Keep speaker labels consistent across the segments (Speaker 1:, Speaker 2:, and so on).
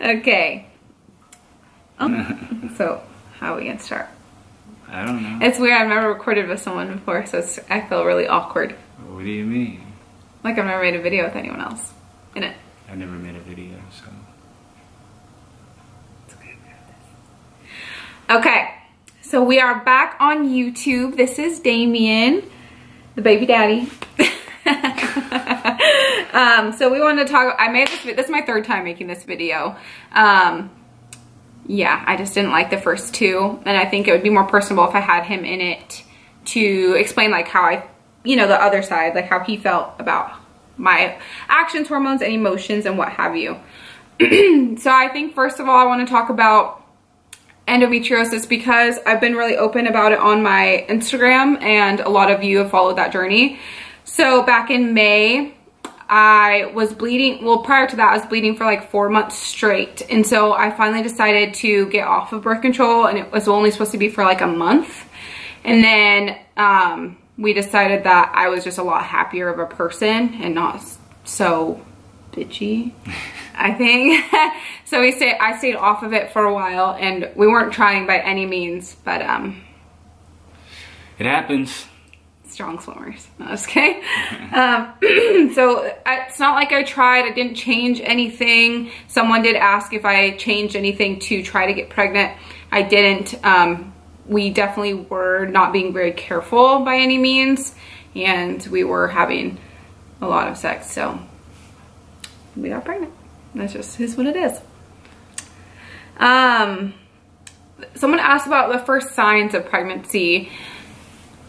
Speaker 1: Okay. Oh, so how are we gonna start?
Speaker 2: I don't know.
Speaker 1: It's weird. I've never recorded with someone before, so I feel really awkward.
Speaker 2: What do you mean?
Speaker 1: Like I've never made a video with anyone else in it.
Speaker 2: I've never made a video, so.
Speaker 1: Okay, so we are back on YouTube. This is Damien, the baby daddy. So we wanted to talk, I made this is my third time making this video. Yeah, I just didn't like the first two, and I think it would be more personable if I had him in it to explain like how I, you know, the other side, like how he felt about my actions, hormones, and emotions and what have you. So I think first of all, I want to talk about endometriosis because I've been really open about it on my Instagram and a lot of you have followed that journey. So back in May, I was bleeding, well prior to that I was bleeding for like 4 months straight, and so I finally decided to get off of birth control, and it was only supposed to be for like a month, and then we decided that I was just a lot happier of a person and not so bitchy, I think. So I stayed off of it for a while, and we weren't trying by any means, but
Speaker 2: it happens.
Speaker 1: Strong swimmers. No, just kidding. So it's not like I tried. I didn't change anything. Someone did ask if I changed anything to try to get pregnant. I didn't. We definitely were not being very careful by any means, and we were having a lot of sex, so we got pregnant. That's just is what it is. Someone asked about the first signs of pregnancy.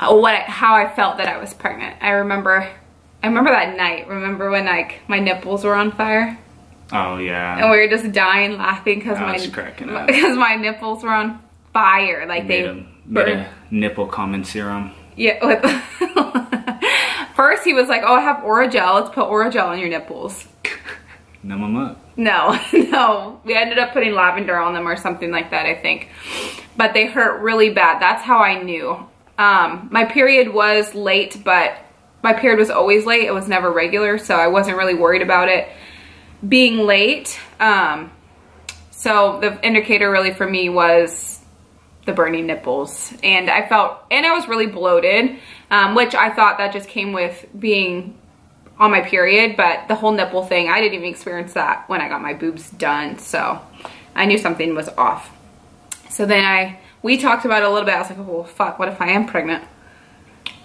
Speaker 1: How I felt that I was pregnant. I remember that night. Remember when like my nipples were on fire?
Speaker 2: Oh yeah.
Speaker 1: And we were just dying laughing because my nipples were on fire. Like
Speaker 2: made a nipple common serum.
Speaker 1: Yeah. First he was like, "Oh, I have Orajel. Let's put Orajel on your nipples."
Speaker 2: Numb them up.
Speaker 1: No. We ended up putting lavender on them or something like that, I think. But they hurt really bad. That's how I knew. My period was late, but my period was always late. It was never regular, so I wasn't really worried about it being late. So the indicator really for me was the burning nipples. And I was really bloated, which I thought that just came with being on my period, but the whole nipple thing, I didn't even experience that when I got my boobs done, so I knew something was off. So then we talked about it a little bit. I was like, oh, well, fuck, what if I am pregnant?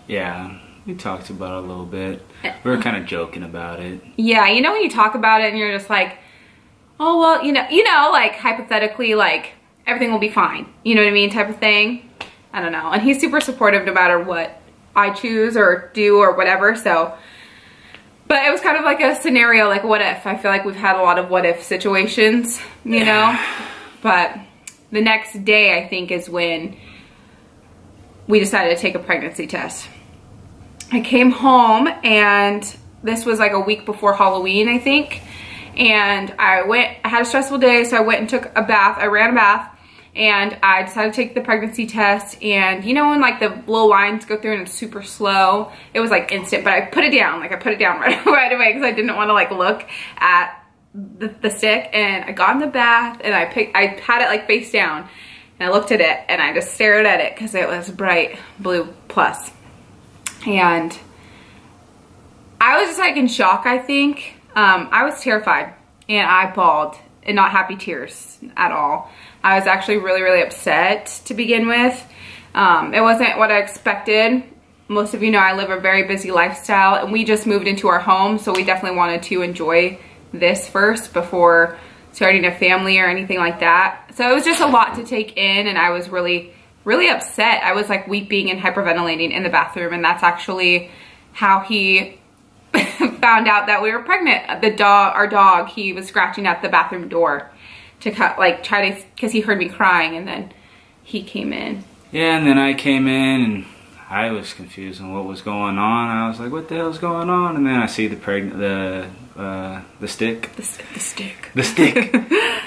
Speaker 1: Yeah,
Speaker 2: we talked about it a little bit. We were kind of joking about it.
Speaker 1: Yeah, you know when you talk about it and you're just like, oh, well, you know, like hypothetically, like everything will be fine. You know what I mean? Type of thing. I don't know. And he's super supportive no matter what I choose or do or whatever, so. But it was kind of like a scenario, like what if? I feel like we've had a lot of what if situations, you know? But the next day, I think, is when we decided to take a pregnancy test. I came home, and this was like a week before Halloween, I think. And I had a stressful day, so I went and took a bath. I ran a bath, and I decided to take the pregnancy test. And you know when like the little lines go through and it's super slow? It was like instant, but I put it down. Like I put it down right away because I didn't want to like look at the stick. And I got in the bath, and I had it like face down, and I looked at it, and I just stared at it because it was bright blue plus. And I was just like in shock, I think. I was terrified, and I bawled, and not happy tears at all. I was actually really, really upset to begin with. It wasn't what I expected. Most of you know I live a very busy lifestyle, and we just moved into our home, so we definitely wanted to enjoy this first before starting a family or anything like that. So it was just a lot to take in, and I was really, really upset. I was like weeping and hyperventilating in the bathroom, and that's actually how he found out that we were pregnant. Our dog, he was scratching at the bathroom door to try to, because he heard me crying, and then he came in.
Speaker 2: Yeah, and then I came in, and I was confused on what was going on. I was like, what the hell's going on? And then I see the stick. The stick. The stick.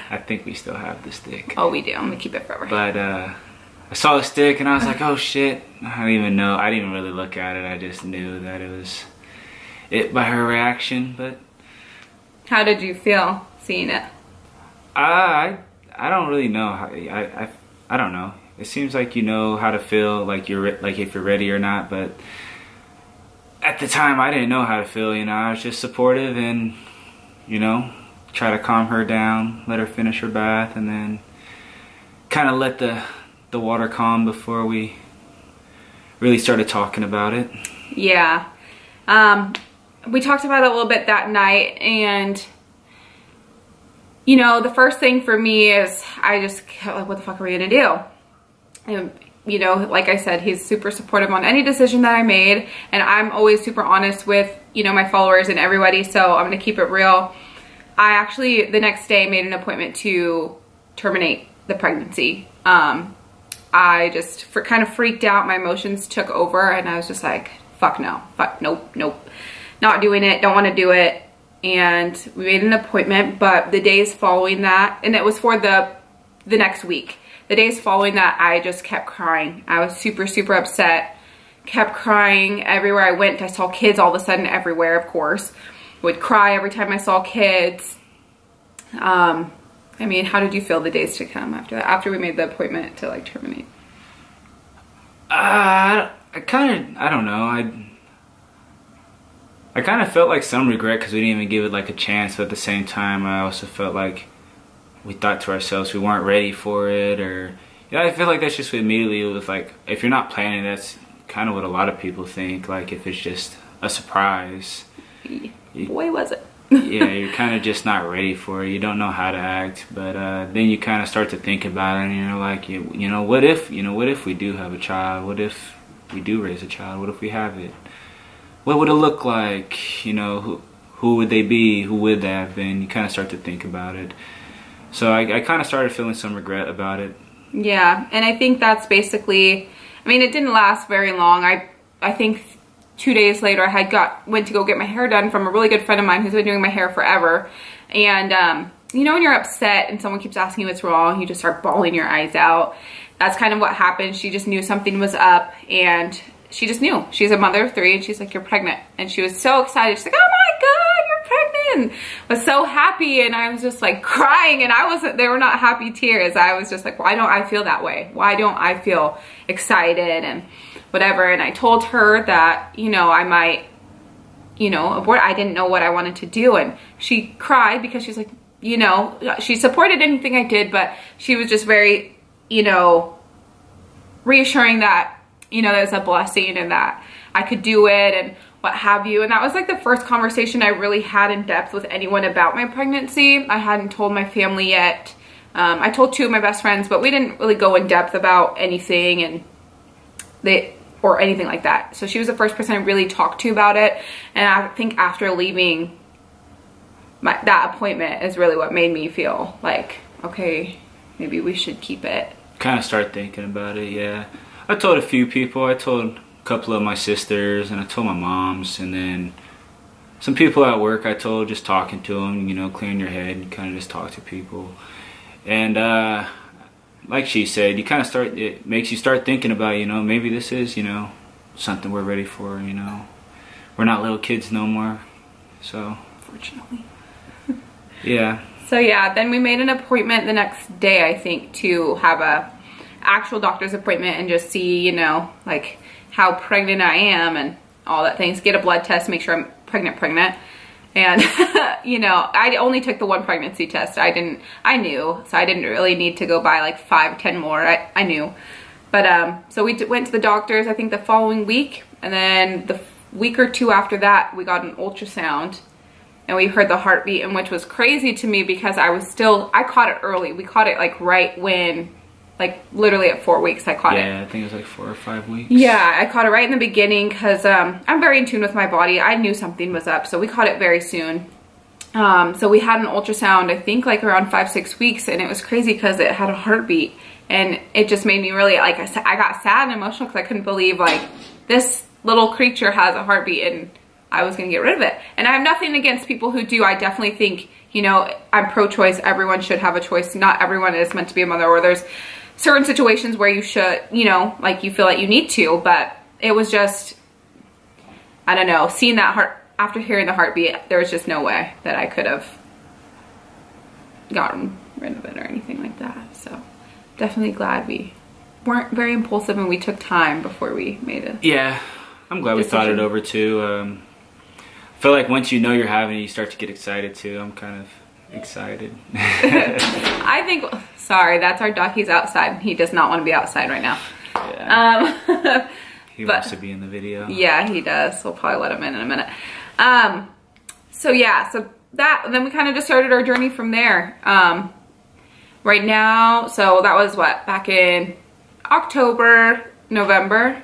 Speaker 2: I think we still have the stick.
Speaker 1: Oh, we do. I'm gonna keep it forever.
Speaker 2: But I saw the stick, and I was like, oh shit. I didn't even know. I didn't even really look at it. I just knew that it was it by her reaction. But
Speaker 1: how did you feel seeing it?
Speaker 2: I don't really know how, I don't know. It seems like you know how to feel, like if you're ready or not, but at the time I didn't know how to feel, you know. I was just supportive and, you know, try to calm her down, let her finish her bath, and then kind of let the water calm before we really started talking about it.
Speaker 1: Yeah. We talked about it a little bit that night, and you know, the first thing for me is I just kept like, what the fuck are we gonna do? And, you know, like I said, he's super supportive on any decision that I made, and I'm always super honest with, you know, my followers and everybody, so I'm gonna keep it real. I actually, the next day, made an appointment to terminate the pregnancy. I just kind of freaked out, my emotions took over, and I was just like, fuck no, fuck, nope, not doing it, don't wanna do it. And we made an appointment, but the days following that, and it was for the next week, the days following that, I just kept crying. I was super, super upset, kept crying everywhere I went. I saw kids all of a sudden everywhere, of course. Would cry every time I saw kids. I mean, how did you feel the days to come after that, after we made the appointment to like terminate?
Speaker 2: I don't know. I kind of felt like some regret because we didn't even give it like a chance, but at the same time I also felt like we thought to ourselves we weren't ready for it, or yeah, I feel like that's just immediately with like, if you're not planning, that's kind of what a lot of people think, like if it's just a surprise.
Speaker 1: Boy, was it.
Speaker 2: Yeah, you're kind of just not ready for it. You don't know how to act, but then you kind of start to think about it, and you're like, you know, what if we do have a child? What if we do raise a child? What if we have it? What would it look like? You know, who would they be? Who would they have been? You kind of start to think about it. So I kind of started feeling some regret about it.
Speaker 1: Yeah, and I think that's basically, I mean, it didn't last very long. I think 2 days later I went to go get my hair done from a really good friend of mine who's been doing my hair forever. And you know when you're upset and someone keeps asking you what's wrong, you just start bawling your eyes out. That's kind of what happened. She just knew something was up, and she just knew. She's a mother of 3, and she's like, you're pregnant. And she was so excited. She's like, oh my God, you're pregnant. Was so happy, and I was just like crying, and they were not happy tears. I was just like, why don't I feel that way? Why don't I feel excited and whatever? And I told her that, you know, I might, you know, abort. I didn't know what I wanted to do, and she cried because she's like, you know, she supported anything I did, but she was just very, you know, reassuring that, you know, there's a blessing and that I could do it and what have you. And that was like the first conversation I really had in depth with anyone about my pregnancy. I hadn't told my family yet. I told 2 of my best friends, but we didn't really go in depth about anything or anything like that. So she was the first person I really talked to about it. And I think after leaving that appointment is really what made me feel like, okay, maybe we should keep it.
Speaker 2: Kind of start thinking about it, yeah. I told a few people. I told a couple of my sisters, and I told my moms, and then some people at work I told, just talking to them, you know, clearing your head, and kind of just talk to people. And like she said, you kind of it makes you start thinking about, you know, maybe this is, you know, something we're ready for, you know. We're not little kids no more, so.
Speaker 1: Fortunately.
Speaker 2: Yeah.
Speaker 1: So yeah, then we made an appointment the next day, I think, to have a actual doctor's appointment and just see, you know, like how pregnant I am and all that things. Get a blood test, make sure I'm pregnant. And, you know, I only took the 1 pregnancy test. I knew, so I didn't really need to go buy like 5, 10 more. I knew. But, so we went to the doctor's, I think the following week. And then the week or 2 after that, we got an ultrasound. And we heard the heartbeat, and which was crazy to me because I caught it early. We caught it like right when, like literally at 4 weeks I caught it.
Speaker 2: Yeah, I think it was like 4 or 5 weeks.
Speaker 1: Yeah, I caught it right in the beginning because I'm very in tune with my body. I knew something was up, so we caught it very soon. So we had an ultrasound, I think like around 5, 6 weeks, and it was crazy because it had a heartbeat. And it just made me really, like I got sad and emotional because I couldn't believe like this little creature has a heartbeat and I was going to get rid of it. And I have nothing against people who do. I definitely think, you know, I'm pro-choice. Everyone should have a choice. Not everyone is meant to be a mother, or there's certain situations where you should, you know, like you feel like you need to. But it was just, I don't know, seeing that heart, after hearing the heartbeat, there was just no way that I could have gotten rid of it or anything like that. So definitely glad we weren't very impulsive and we took time before we made it.
Speaker 2: Yeah, I'm glad we thought it over too. I feel like once you know you're having it, you start to get excited too. I'm kind of excited.
Speaker 1: I think, sorry, that's our duck. He's outside. He does not want to be outside right now. Yeah.
Speaker 2: He wants to be in the video.
Speaker 1: Yeah, he does. We'll probably let him in a minute. So yeah, so then we kind of just started our journey from there. Right now, so that was what, back in October, November,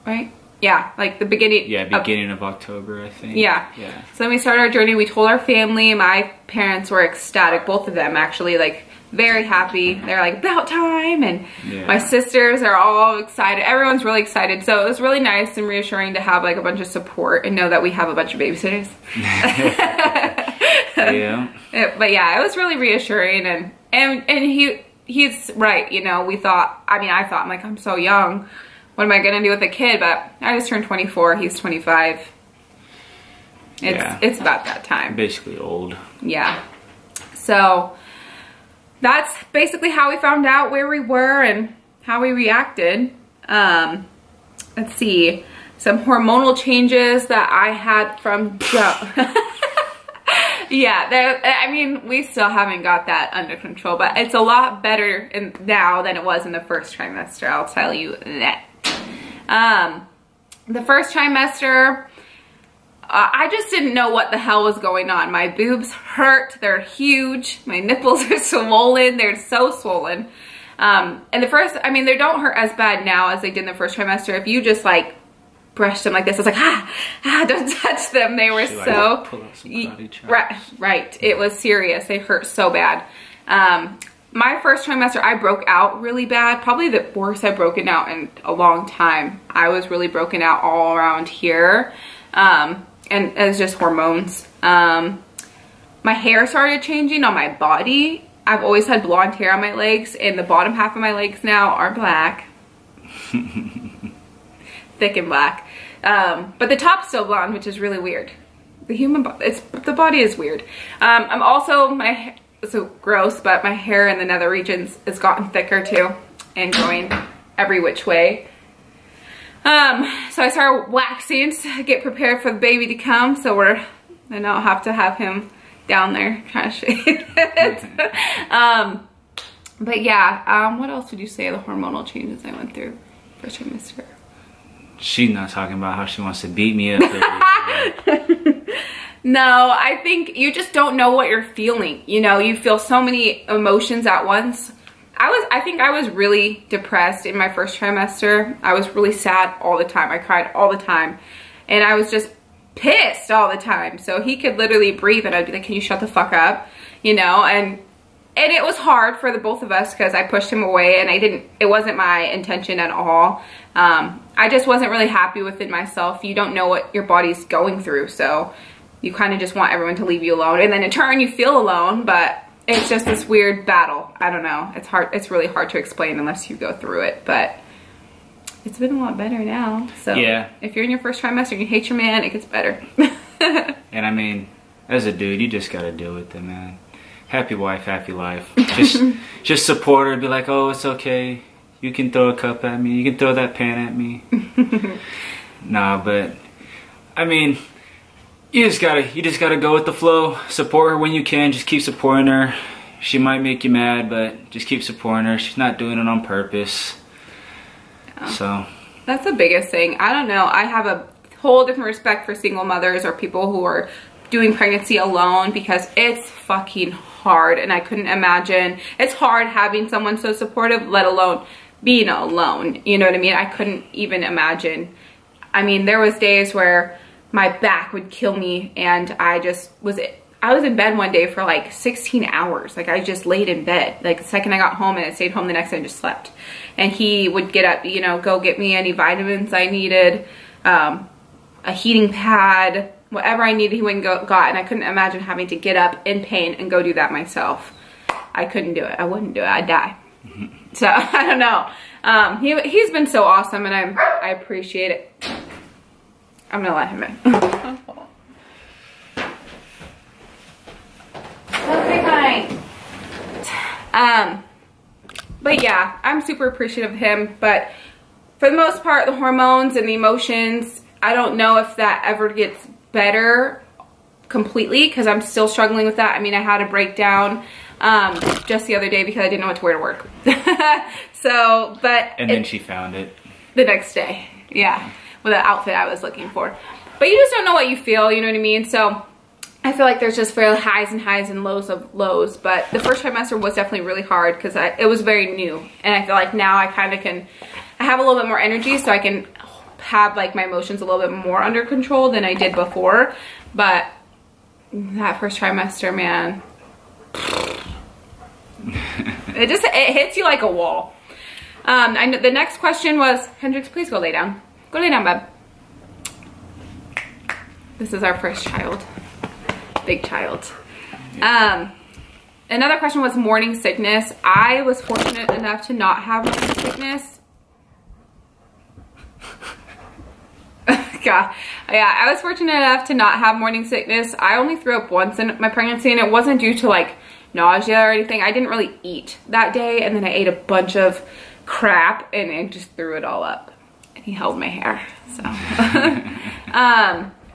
Speaker 1: right? Yeah, like the beginning.
Speaker 2: Yeah, beginning of October, I think.
Speaker 1: Yeah. So then we started our journey. We told our family. My parents were ecstatic, both of them actually, like very happy. They're like, about time. And my sisters are all excited. Everyone's really excited. So it was really nice and reassuring to have like a bunch of support and know that we have a bunch of babysitters.
Speaker 2: Yeah.
Speaker 1: But yeah, it was really reassuring. And he's right. You know, we thought, I thought, I'm like, I'm so young. What am I gonna do with a kid? But I just turned 24, he's 25. It's about that time.
Speaker 2: Basically old.
Speaker 1: Yeah. So that's basically how we found out where we were and how we reacted. Let's see, some hormonal changes that I had from yeah, I mean, we still haven't got that under control, but it's a lot better now than it was in the first trimester, I'll tell you that. The first trimester, I just didn't know what the hell was going on. My boobs hurt, they're huge. My nipples are swollen, they're so swollen. And the first, I mean, they don't hurt as bad now as they did in the first trimester. If you just like brushed them like this, I was like, don't touch them. They were so, right. It was serious. They hurt so bad. My first trimester, I broke out really bad. Probably the worst I've broken out in a long time. I was really broken out all around here. And it's just hormones. My hair started changing on my body. I've always had blonde hair on my legs, and the bottom half of my legs now are black. Thick and black. But the top's still blonde, which is really weird. The body is weird. I'm also, so gross, but my hair in the nether regions has gotten thicker too and going every which way. So I started waxing to get prepared for the baby to come, so I don't have to have him down there trying to shave it. But yeah, what else would you say of the hormonal changes I went through first trimester?
Speaker 2: She's not talking about how she wants to beat me up.
Speaker 1: No, I think you just don't know what you're feeling. You know, you feel so many emotions at once. I think I was really depressed in my first trimester. I was really sad all the time. I cried all the time. And I was just pissed all the time. So he could literally breathe and I'd be like, can you shut the fuck up? You know, and it was hard for the both of us because I pushed him away and it wasn't my intention at all. I just wasn't really happy within myself. You don't know what your body's going through, so you kind of just want everyone to leave you alone. And then in turn you feel alone, but it's just this weird battle. I don't know. It's hard. It's really hard to explain unless you go through it, but it's been a lot better now. So yeah, if you're in your first trimester and you hate your man, it gets better.
Speaker 2: And I mean, as a dude, you just gotta deal with it, man. Happy wife, happy life. Just support her. Be like, oh, it's okay. You can throw a cup at me. You can throw that pan at me. Nah, but I mean, you just gotta go with the flow. Support her when you can. Just keep supporting her. She might make you mad, but just keep supporting her. She's not doing it on purpose. Yeah. So
Speaker 1: that's the biggest thing. I don't know. I have a whole different respect for single mothers or people who are doing pregnancy alone because it's fucking hard, and I couldn't imagine. It's hard having someone so supportive, let alone being alone. You know what I mean? I couldn't even imagine. I mean, there was days where my back would kill me, and I was in bed one day for like 16 hours. Like I just laid in bed. Like the second I got home, and I stayed home the next day and just slept. And he would get up, you know, go get me any vitamins I needed, a heating pad, whatever I needed, he went and got, and I couldn't imagine having to get up in pain and go do that myself. I couldn't do it. I wouldn't do it. I'd die. So I don't know. He's been so awesome, and I appreciate it. I'm gonna let him in. Okay, fine. But yeah, I'm super appreciative of him. But for the most part, the hormones and the emotions, I don't know if that ever gets better completely, because I'm still struggling with that. I mean, I had a breakdown just the other day because I didn't know what to wear to work. So, but...
Speaker 2: And then she found it.
Speaker 1: The next day. Yeah. With the outfit I was looking for. But you just don't know what you feel, you know what I mean? So I feel like there's just really highs and lows of lows. But the first trimester was definitely really hard because it was very new. And I feel like now I kind of can... I have a little bit more energy, so I can have like my emotions a little bit more under control than I did before. But that first trimester, man, it hits you like a wall. I know the next question was, Hendrix, please go lay down. Go lay down, bub. This is our first child, big child. Another question was morning sickness. I was fortunate enough to not have morning sickness. God. Yeah, I was fortunate enough to not have morning sickness. I only threw up once in my pregnancy, and it wasn't due to like nausea or anything. I didn't really eat that day, and then I ate a bunch of crap and I just threw it all up. And he held my hair, so.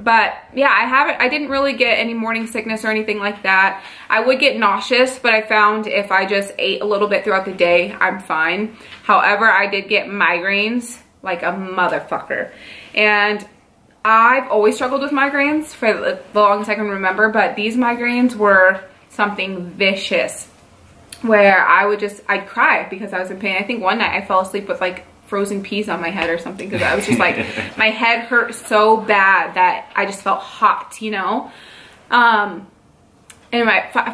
Speaker 1: But yeah, I didn't really get any morning sickness or anything like that. I would get nauseous, but I found if I just ate a little bit throughout the day, I'm fine. However, I did get migraines like a motherfucker. And I've always struggled with migraines for the longest I can remember, but these migraines were something vicious where I'd cry because I was in pain. I think one night I fell asleep with like frozen peas on my head or something because I was just like, my head hurt so bad that I just felt hot, you know? And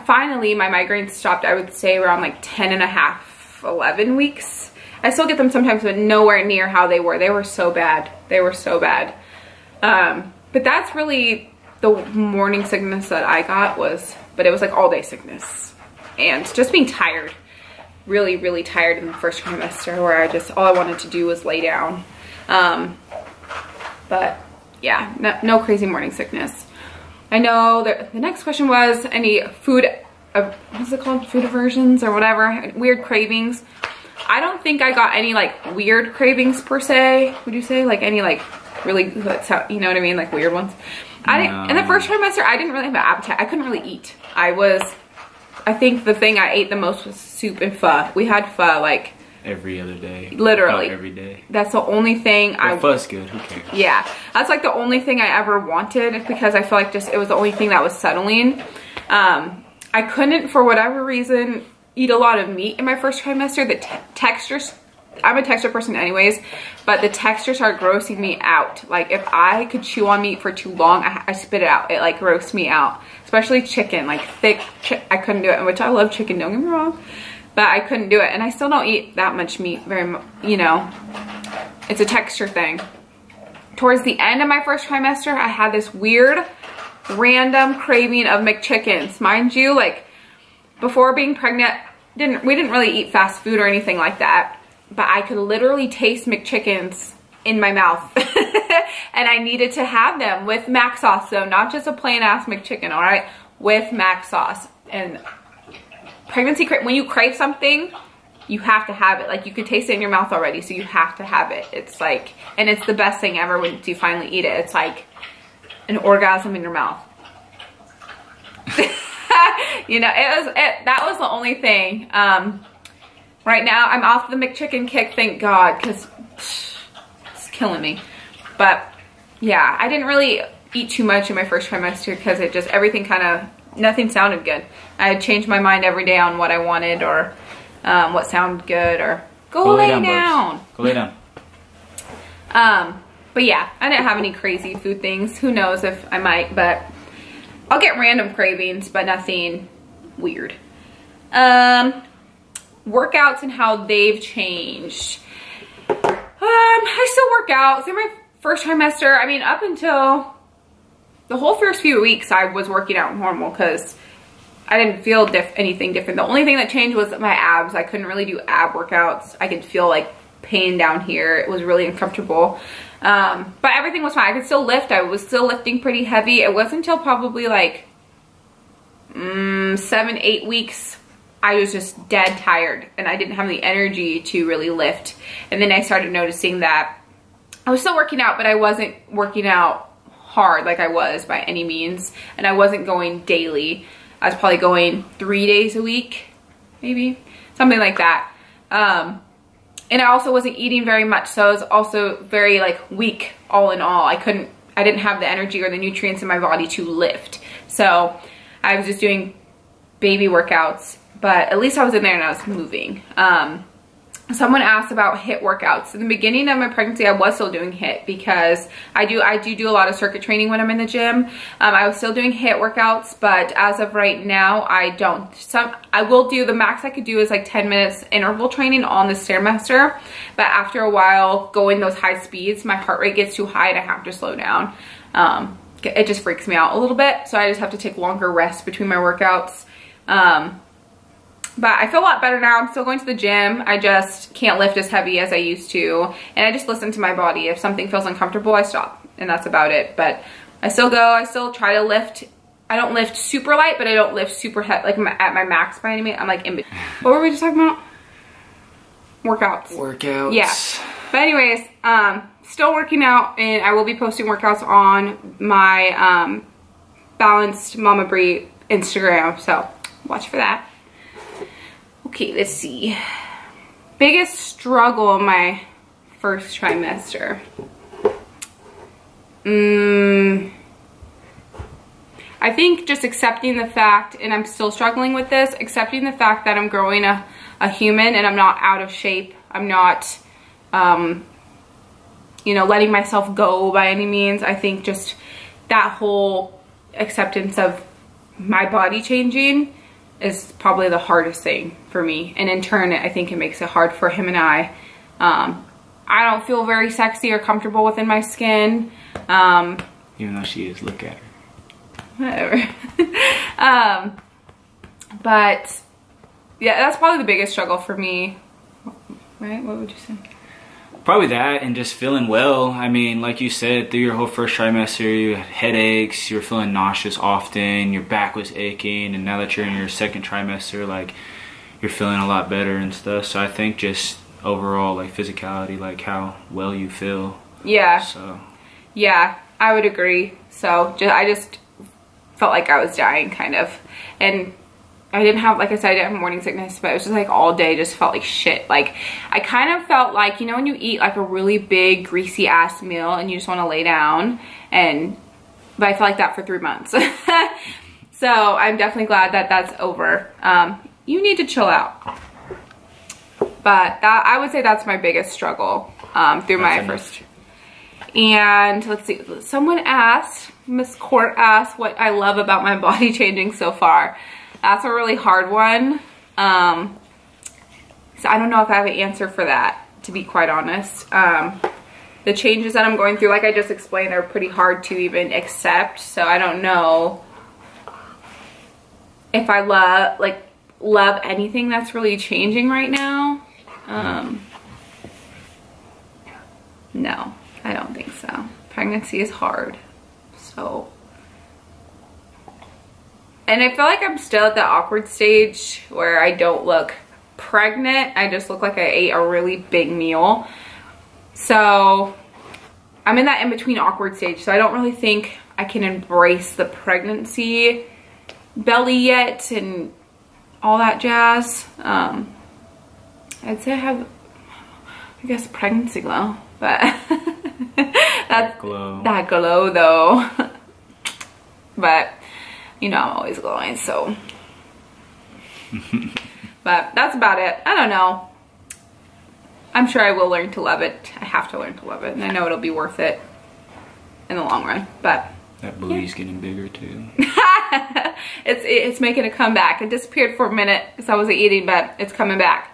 Speaker 1: finally my migraines stopped, I would say around like 10 and a half, 11 weeks. I still get them sometimes, but nowhere near how they were. They were so bad. They were so bad. But that's really the morning sickness that I got but it was like all day sickness. And just being tired. Really, really tired in the first trimester where all I wanted to do was lay down. But yeah, no crazy morning sickness. I know that the next question was any food, what's it called? Food aversions or whatever, weird cravings. I don't think I got any like weird cravings per se. Would you say like any like really, you know what I mean? Like weird ones. In the first trimester, I didn't really have an appetite. I couldn't really eat. I think the thing I ate the most was soup and pho. We had pho like
Speaker 2: every other day.
Speaker 1: Literally.
Speaker 2: Not every day.
Speaker 1: That's the only thing
Speaker 2: pho's good, who cares?
Speaker 1: Yeah. That's like the only thing I ever wanted because I feel like it was the only thing that was settling. I couldn't, for whatever reason, eat a lot of meat in my first trimester. The textures, I'm a texture person anyways, but the textures are grossing me out. Like if I could chew on meat for too long, I spit it out. It like grosses me out, especially chicken, like thick. I couldn't do it, which I love chicken, don't get me wrong, but I couldn't do it. And I still don't eat that much meat very much, you know, it's a texture thing. Towards the end of my first trimester, I had this weird random craving of McChickens. Mind you, like before being pregnant, we didn't really eat fast food or anything like that, but I could literally taste McChickens in my mouth. And I needed to have them with mac sauce, so not just a plain ass McChicken, all right, with mac sauce. And pregnancy, when you crave something, you have to have it. Like you could taste it in your mouth already, so you have to have it. It's like, and it's the best thing ever when you finally eat it. It's like an orgasm in your mouth. You know, that was the only thing. Right now I'm off the McChicken kick, thank God, because it's killing me. But yeah, I didn't really eat too much in my first trimester because everything nothing sounded good. I had changed my mind every day on what I wanted or what sounded good, or go lay down.
Speaker 2: Go lay down.
Speaker 1: But yeah, I didn't have any crazy food things. Who knows if I might, but I'll get random cravings, but nothing weird. Workouts and how they've changed. I still work out through my first trimester. I mean, up until the whole first few weeks, I was working out normal because I didn't feel anything different. The only thing that changed was my abs. I couldn't really do ab workouts. I could feel like pain down here. It was really uncomfortable. But everything was fine. I could still lift. I was still lifting pretty heavy. It wasn't until probably like 7-8 weeks I was just dead tired and I didn't have the energy to really lift. And then I started noticing that I was still working out, but I wasn't working out hard like I was by any means. And I wasn't going daily. I was probably going 3 days a week, maybe, something like that. And I also wasn't eating very much, so I was also very like weak all in all. I didn't have the energy or the nutrients in my body to lift. So I was just doing baby workouts, but at least I was in there and I was moving. Someone asked about HIIT workouts. In the beginning of my pregnancy, I was still doing HIIT because I do a lot of circuit training when I'm in the gym. I was still doing HIIT workouts, but as of right now, I don't. I will do, the max I could do is like 10 minutes interval training on the Trimester, but after a while going those high speeds, my heart rate gets too high and I have to slow down. It just freaks me out a little bit, so I just have to take longer rests between my workouts. But I feel a lot better now. I'm still going to the gym. I just can't lift as heavy as I used to. And I just listen to my body. If something feels uncomfortable, I stop. And that's about it. But I still go. I still try to lift. I don't lift super light, but I don't lift super heavy, like at my max by any means. I'm like in between. What were we just talking about? Workouts.
Speaker 2: Workouts.
Speaker 1: Yeah. But anyways, still working out. And I will be posting workouts on my Balanced Mama Brie Instagram. So watch for that. Okay, let's see. Biggest struggle in my first trimester. I think just accepting the fact, and I'm still struggling with this, accepting the fact that I'm growing a human and I'm not out of shape. I'm not, you know, letting myself go by any means. I think just that whole acceptance of my body changing is probably the hardest thing for me, and in turn I think it makes it hard for him and I don't feel very sexy or comfortable within my skin,
Speaker 2: even though she is. Look at her.
Speaker 1: Whatever. But yeah, that's probably the biggest struggle for me, right? What would you say?
Speaker 2: Probably that, and just feeling well. I mean, like you said, through your whole first trimester, you had headaches, you were feeling nauseous often, your back was aching, and now that you're in your second trimester, like, you're feeling a lot better and stuff. So I think just overall, like, physicality, like how well you feel. Yeah. So.
Speaker 1: Yeah, I would agree. So I just felt like I was dying, kind of. And I didn't have, like I said, I didn't have morning sickness, but it was just like all day just felt like shit. Like I kind of felt like, you know, when you eat like a really big greasy ass meal and you just want to lay down, but I felt like that for 3 months. So I'm definitely glad that that's over. You need to chill out. But I would say that's my biggest struggle through my first. And let's see, someone asked, Miss Court asked what I love about my body changing so far. That's a really hard one. So I don't know if I have an answer for that, to be quite honest. The changes that I'm going through, like I just explained, are pretty hard to even accept. So I don't know if I love anything that's really changing right now. No, I don't think so. Pregnancy is hard. So. And I feel like I'm still at the awkward stage where I don't look pregnant. I just look like I ate a really big meal. So I'm in that in-between awkward stage. So I don't really think I can embrace the pregnancy belly yet and all that jazz. I'd say I have, I guess, pregnancy glow. But that's that glow though. But you know, I'm always glowing, so. But that's about it. I don't know. I'm sure I will learn to love it. I have to learn to love it, and I know it'll be worth it in the long run. But
Speaker 2: that booty's getting bigger too.
Speaker 1: it's making a comeback. It disappeared for a minute because I wasn't eating, but it's coming back.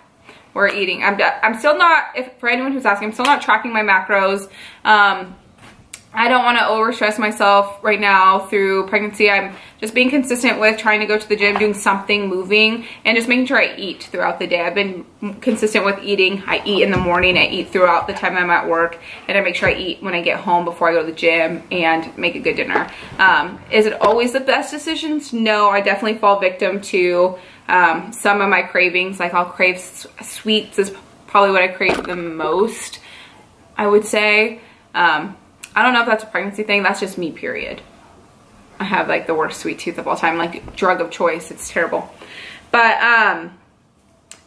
Speaker 1: We're eating. I'm still not, for anyone who's asking, I'm still not tracking my macros. I don't want to overstress myself right now through pregnancy. I'm just being consistent with trying to go to the gym, doing something, moving, and just making sure I eat throughout the day. I've been consistent with eating. I eat in the morning, I eat throughout the time I'm at work, and I make sure I eat when I get home before I go to the gym and make a good dinner. Is it always the best decisions? No, I definitely fall victim to some of my cravings. Like I'll crave sweets is probably what I crave the most, I would say. I don't know if that's a pregnancy thing. That's just me, period. I have like the worst sweet tooth of all time, like drug of choice. It's terrible. But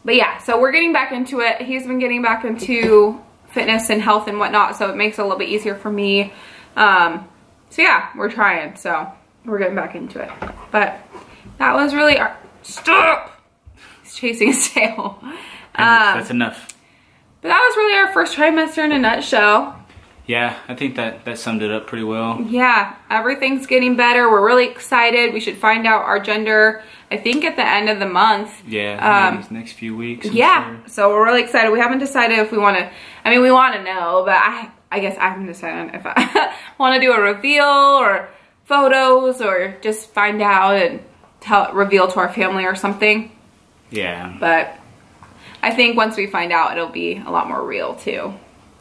Speaker 1: yeah, so we're getting back into it. He's been getting back into fitness and health and whatnot, so it makes it a little bit easier for me. So yeah, we're trying. So we're getting back into it. But that was really our, stop! He's chasing his tail.
Speaker 2: That's enough.
Speaker 1: But that was really our first trimester in a nutshell.
Speaker 2: Yeah, I think that summed it up pretty well.
Speaker 1: Yeah, everything's getting better. We're really excited. We should find out our gender, I think, at the end of the month.
Speaker 2: Yeah, these next few weeks.
Speaker 1: Yeah, so we're really excited. We haven't decided if we want to, I mean, we want to know, but I guess I haven't decided if I want to do a reveal or photos or just find out and reveal to our family or something.
Speaker 2: Yeah.
Speaker 1: But I think once we find out, it'll be a lot more real too.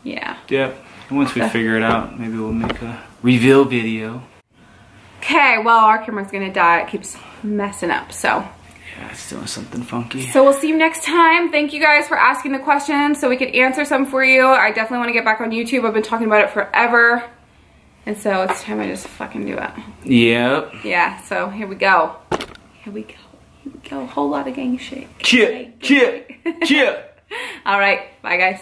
Speaker 1: Yeah.
Speaker 2: Yep. And once we figure it out, maybe we'll make a reveal video.
Speaker 1: Okay, well, our camera's gonna die. It keeps messing up, so.
Speaker 2: Yeah, it's doing something funky.
Speaker 1: So we'll see you next time. Thank you guys for asking the questions so we could answer some for you. I definitely want to get back on YouTube. I've been talking about it forever. And so it's time I just fucking do it.
Speaker 2: Yep.
Speaker 1: Yeah, so here we go. Here we go. Here we go. A whole lot of gang shit.
Speaker 2: Cheer, cheer, cheer.
Speaker 1: All right, bye guys.